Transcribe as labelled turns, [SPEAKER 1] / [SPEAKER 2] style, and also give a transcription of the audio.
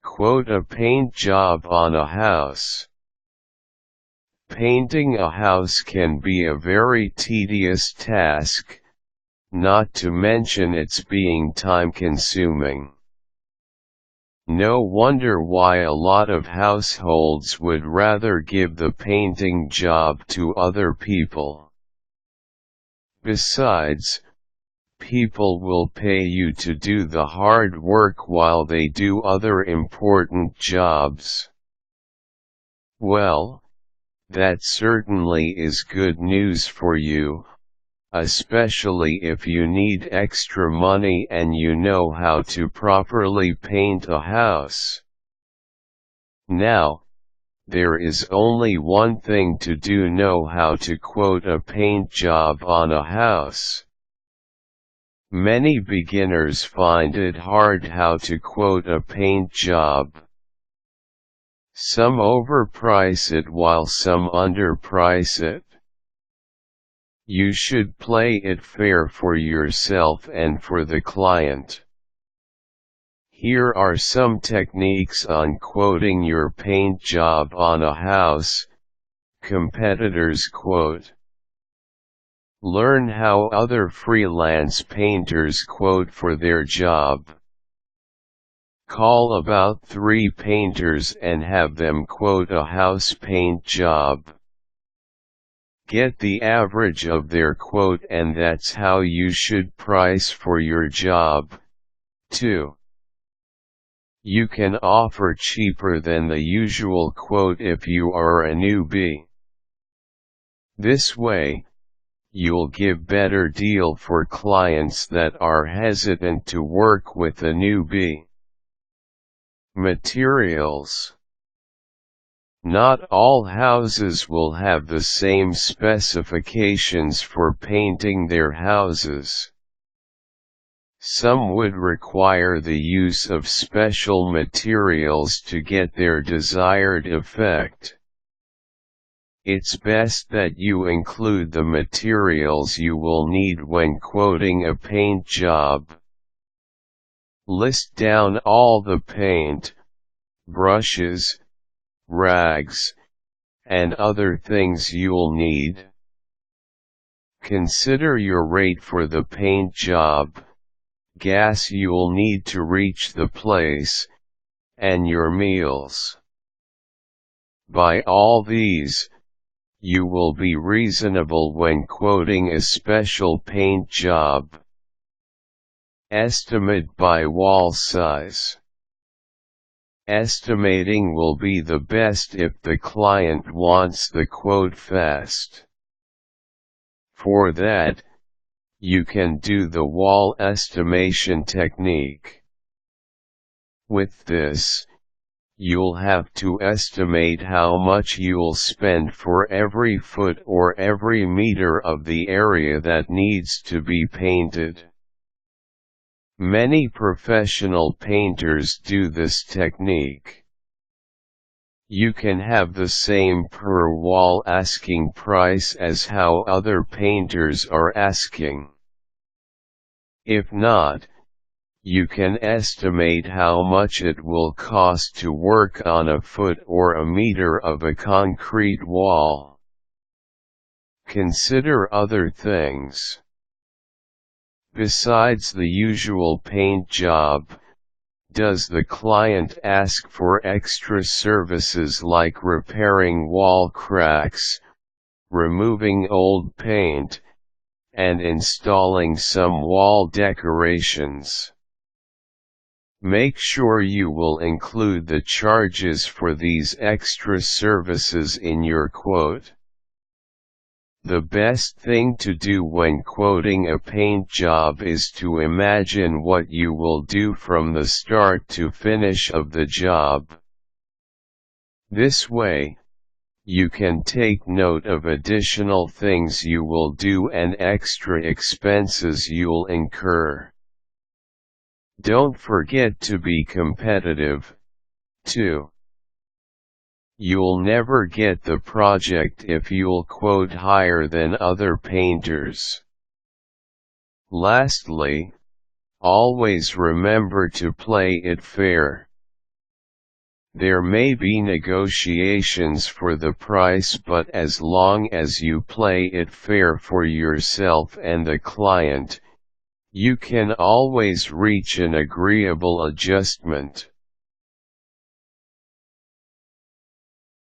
[SPEAKER 1] A paint job on a house. Painting a house can be a very tedious task, not to mention its being time-consuming. No wonder why a lot of households would rather give the painting job to other people. Besides, people will pay you to do the hard work while they do other important jobs. Well, that certainly is good news for you, especially if you need extra money and you know how to properly paint a house. Now, there is only one thing to do: know how to a paint job on a house. Many beginners find it hard how to a paint job. Some overprice it while some underprice it. You should play it fair for yourself and for the client. Here are some techniques on quoting your paint job on a house. Competitors quote. Learn how other freelance painters quote for their job. Call about 3 painters and have them quote a house paint job. Get the average of their quote, and that's how you should price for your job. 2. You can offer cheaper than the usual quote if you are a newbie. This way, you'll give better deal for clients that are hesitant to work with a newbie. Materials. Not all houses will have the same specifications for painting their houses. Some would require the use of special materials to get their desired effect. It's best that you include the materials you will need when quoting a paint job. List down all the paint, brushes, rags, and other things you'll need. Consider your rate for the paint job, gas you'll need to reach the place, and your meals. By all these, you will be reasonable when quoting a special paint job. Estimate by wall size. Estimating will be the best if the client wants the quote fast. For that, you can do the wall estimation technique. With this, you'll have to estimate how much you'll spend for every foot or every meter of the area that needs to be painted. Many professional painters do this technique. You can have the same per wall asking price as how other painters are asking. If not, you can estimate how much it will cost to work on a foot or a meter of a concrete wall. Consider other things. Besides the usual paint job, does the client ask for extra services like repairing wall cracks, removing old paint, and installing some wall decorations? Make sure you will include the charges for these extra services in your quote. The best thing to do when quoting a paint job is to imagine what you will do from the start to finish of the job. This way, you can take note of additional things you will do and extra expenses you'll incur. Don't forget to be competitive, too. You'll never get the project if you'll quote higher than other painters. Lastly, always remember to play it fair. There may be negotiations for the price, but as long as you play it fair for yourself and the client, you can always reach an agreeable adjustment.